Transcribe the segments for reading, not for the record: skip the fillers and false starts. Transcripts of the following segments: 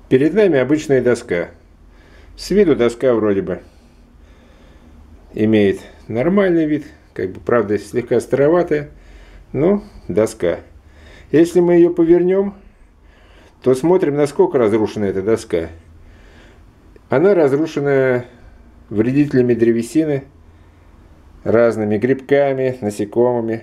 Перед нами обычная доска. С виду доска вроде бы имеет нормальный вид, правда, слегка староватая, но доска. Если мы ее повернем, то смотрим, насколько разрушена эта доска. Она разрушена вредителями древесины, разными грибками, насекомыми.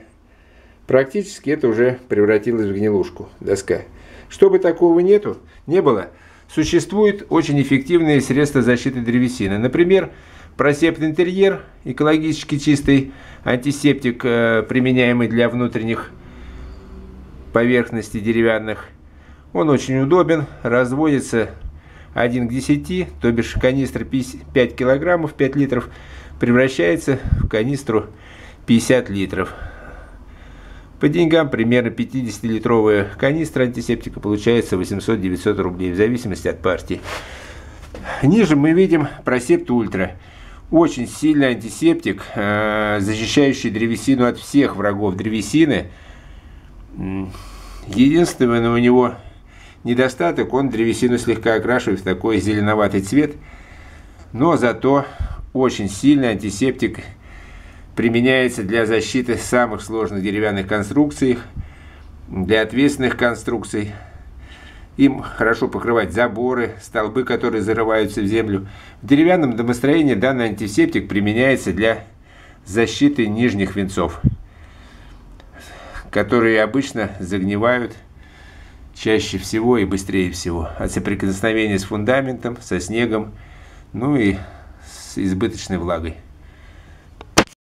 Практически это уже превратилось в гнилушку, доска. Чтобы такого не было, существуют очень эффективные средства защиты древесины. Например, Просепт Интерьер, экологически чистый антисептик, применяемый для внутренних поверхностей деревянных. Он очень удобен, разводится 1 к 10, то бишь канистра 5 килограммов, 5 литров, превращается в канистру 50 литров. По деньгам примерно 50-литровая канистра антисептика получается 800-900 рублей, в зависимости от партии. Ниже мы видим Просепт Ультра. Очень сильный антисептик, защищающий древесину от всех врагов древесины. Единственное у него недостаток, он древесину слегка окрашивает в такой зеленоватый цвет, но зато очень сильный антисептик, применяется для защиты самых сложных деревянных конструкций, для ответственных конструкций. Им хорошо покрывать заборы, столбы, которые зарываются в землю. В деревянном домостроении данный антисептик применяется для защиты нижних венцов, которые обычно загнивают чаще всего и быстрее всего от соприкосновения с фундаментом, со снегом, ну и с избыточной влагой.